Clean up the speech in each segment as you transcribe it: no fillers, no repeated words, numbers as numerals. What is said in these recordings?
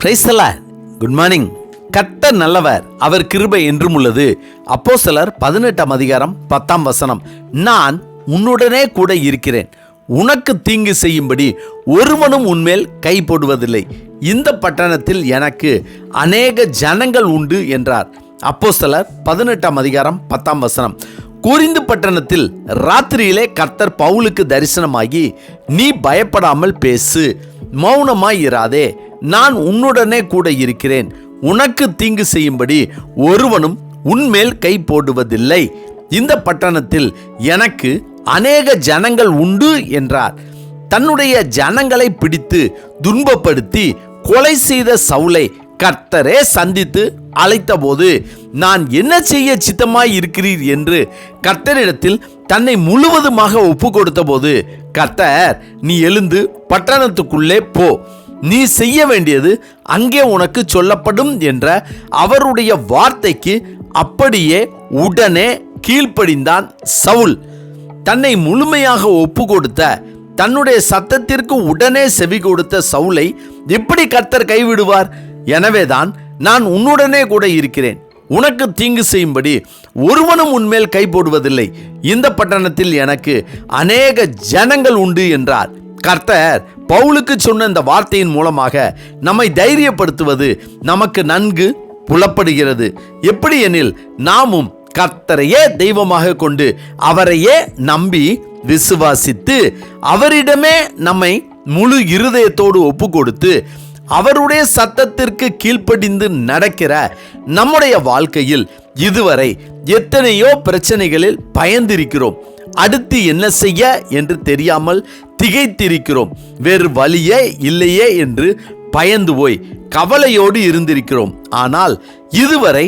Praise the Lord. Good morning. கர்த்தர் நல்லவர், அவர் கிருபை என்றும் உள்ளது. அப்போஸ்தலர் 18:10. நான் உன்னுடனே கூட இருக்கிறேன், உனக்கு தீங்கு செய்யும்படி ஒருவனும் உன்மேல் கை போடுவதில்லை. இந்த பட்டணத்தில் எனக்கு அநேக ஜனங்கள் உண்டு என்றார். அப்போஸ்தலர் 18:10. கொரிந்து பட்டணத்தில் ராத்திரியிலே கர்த்தர் பவுலுக்கு தரிசனமாகி, நீ பயப்படாமல் பேசு, மௌனமாய் இராதே, நான் உன்னுடனே கூட இருக்கிறேன், உனக்கு தீங்கு செய்யும்படி ஒருவனும் உன்மேல் கை போடுவதில்லை. இந்த பட்டணத்தில் எனக்கு அநேக ஜனங்கள் உண்டு என்றார். தன்னுடைய ஜனங்களை பிடித்து துன்பப்படுத்தி கொலை செய்த சவுலை கர்த்தரே சந்தித்து அழைத்தபோது, நான் என்ன செய்ய சித்தமாய் இருக்கிறீர் என்று கர்த்தரிடத்தில் தன்னை முழுவதுமாக ஒப்பு கொடுத்த போது, கர்த்தர், நீ எழுந்து பட்டணத்துக்குள்ளே போ, நீ செய்ய வேண்டியது அங்கே உனக்கு சொல்லப்படும் என்ற அவருடைய வார்த்தைக்கு அப்படியே உடனே கீழ்ப்படிந்தான் சவுல். தன்னை முழுமையாக ஒப்பு கொடுத்த, தன்னுடைய சத்தத்திற்கு உடனே செவி கொடுத்த சவுலை எப்படி கர்த்தர் கைவிடுவார்? எனவேதான் நான் உன்னுடனே கூட இருக்கிறேன், உனக்கு தீங்கு செய்யும்படி ஒருவனும் உன்மேல் கை போடுவதில்லை. இந்த பட்டணத்தில் எனக்கு அநேக ஜனங்கள் உண்டு என்றார். கர்த்தர் பவுலுக்கு சொன்ன இந்த வார்த்தையின் மூலமாக நம்மை தைரியப்படுத்துவது நமக்கு நன்கு புலப்படுகிறது. எப்படி எனில், நாமும் கர்த்தரையே தெய்வமாக கொண்டு அவரையே நம்பி விசுவாசித்து அவரிடமே நம்மை முழு இருதயத்தோடு ஒப்பு கொடுத்து அவருடைய சத்தத்திற்கு கீழ்ப்படிந்து நடக்கிற நம்முடைய வாழ்க்கையில் இதுவரை எத்தனையோ பிரச்சனைகளில் பயந்திருக்கிறோம். அடுத்து என்ன செய்ய என்று தெரியாமல் திகைத்திருக்கிறோம். வேறு வழியே இல்லையே என்று பயந்து போய் கவலையோடு இருந்திருக்கிறோம். ஆனால் இதுவரை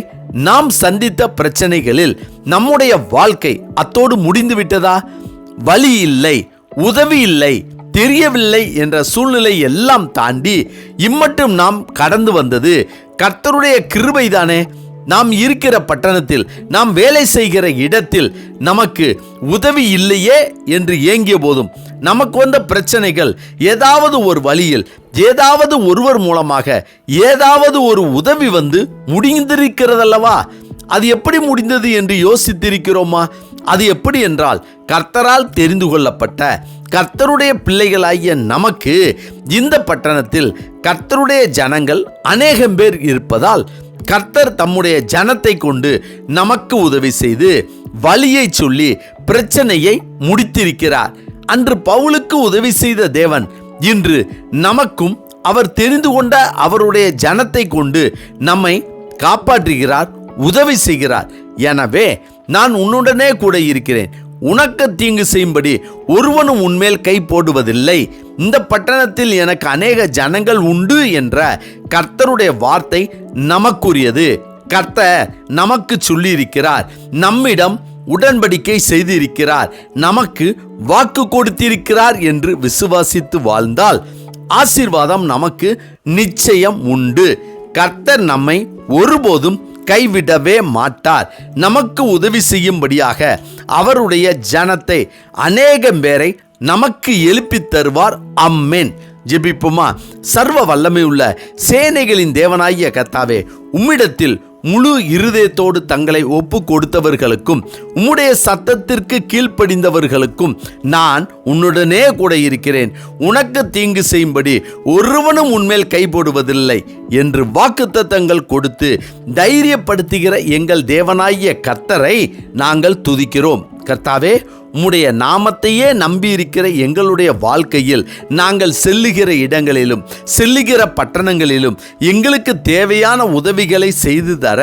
நாம் சந்தித்த பிரச்சனைகளில் நம்முடைய வாழ்க்கை அத்தோடு முடிந்து விட்டதா? வழி இல்லை, உதவி இல்லை, தெரியவில்லை என்ற சூழ்நிலை எல்லாம் தாண்டி இம்மட்டும் நாம் கடந்து வந்தது கர்த்தருடைய கிருபைதானே. நாம் இருக்கிற பட்டணத்தில், நாம் வேலை செய்கிற இடத்தில் நமக்கு உதவி இல்லையே என்று ஏங்கிய போதும், நமக்கு வந்த பிரச்சனைகள் ஏதாவது ஒரு வழியில், ஏதாவது ஒருவர் மூலமாக ஏதாவது ஒரு உதவி வந்து முடிந்திருக்கிறதல்லவா? அது எப்படி முடிந்தது என்று யோசித்திருக்கிறோமா? அது எப்படி என்றால், கர்த்தரால் தெரிந்து கொள்ளப்பட்ட கர்த்தருடைய பிள்ளைகளாகிய நமக்கு இந்த பட்டணத்தில் கர்த்தருடைய ஜனங்கள் அநேகம் பேர் இருப்பதால் கர்த்தர் தம்முடைய ஜனத்தை கொண்டு நமக்கு உதவி செய்து வழியை சொல்லி பிரச்சனையை முடித்திருக்கிறார். அன்று பவுலுக்கு உதவி செய்த தேவன் இன்று நமக்கும் அவர் தெரிந்து கொண்ட அவருடைய ஜனத்தை கொண்டு நம்மை காப்பாற்றுகிறார், உதவி செய்கிறார். எனவே நான் உன்னுடனே கூட இருக்கிறேன், உனக்கு தீங்கு செய்யும்படி ஒருவனும் உன்மேல் கை போடுவதில்லை. இந்த பட்டணத்தில் எனக்கு அநேக ஜனங்கள் உண்டு என்ற கர்த்தருடைய வார்த்தை நமக்குரியது. கர்த்தர் நமக்கு சொல்லியிருக்கிறார், நம்மிடம் உடன்படிக்கை செய்திருக்கிறார், நமக்கு வாக்கு கொடுத்திருக்கிறார் என்று விசுவாசித்து வாழ்ந்தால் ஆசீர்வாதம் நமக்கு நிச்சயம் உண்டு. கர்த்தர் நம்மை ஒருபோதும் கைவிடவே மாட்டார். நமக்கு உதவி செய்யும்படியாக அவருடைய ஜனத்தை அநேகம் பேரை நமக்கு எழுப்பித் தருவார். அம்மேன். ஜெபிப்போமா? சர்வ வல்லமை உள்ள சேனைகளின் தேவனாகிய கர்த்தாவே, உம்மிடத்தில் முழு இருதயத்தோடு தங்களை ஒப்பு கொடுத்தவர்களுக்கும் உம்முடைய சத்தத்திற்கு கீழ்ப்படிந்தவர்களுக்கும் நான் உன்னுடனே கூட இருக்கிறேன், உனக்கு தீங்கு செய்யும்படி ஒருவனும் உன்மேல் கை போடுவதில்லை என்று வாக்குத்தத்தங்கள் கொடுத்து தைரியப்படுத்துகிற எங்கள் தேவனாகிய கர்த்தரை நாங்கள் துதிக்கிறோம். கர்த்தாவே, உம்முடைய நாமத்தையே நம்பியிருக்கிற எங்களுடைய வாழ்க்கையில் நாங்கள் செல்லுகிற இடங்களிலும் செல்லுகிற பட்டணங்களிலும் எங்களுக்கு தேவையான உதவிகளை செய்து தர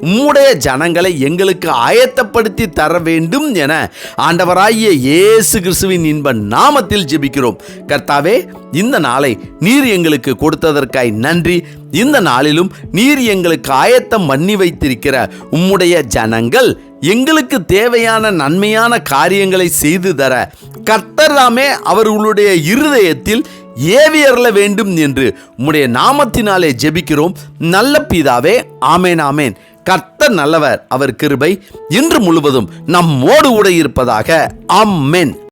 உம்முடைய ஜனங்களை எங்களுக்கு ஆயத்தப்படுத்தி தர வேண்டும் என ஆண்டவராகிய இயேசு கிறிஸ்துவின் இன்ப நாமத்தில் ஜெபிக்கிறோம். கர்த்தாவே, இந்த நாளை நீர் எங்களுக்கு கொடுத்ததற்காய் நன்றி. இந்த நாளிலும் நீர் எங்களுக்கு ஆயத்தம் பண்ணி வைத்திருக்கிற உம்முடைய ஜனங்கள் எங்களுக்கு தேவையான நன்மையான காரியங்களை செய்து தர கர்த்தர் தாமே அவர்களுடைய இருதயத்தில் ஏவியறல வேண்டும் என்று உம்முடைய நாமத்தினாலே ஜெபிக்கிறோம் நல்ல பிதாவே. ஆமேன், ஆமேன். கர்த்தர் நல்லவர், அவர் கிருபை இன்று முழுவதும் நம்மோடு கூட இருப்பதாக. ஆமென்.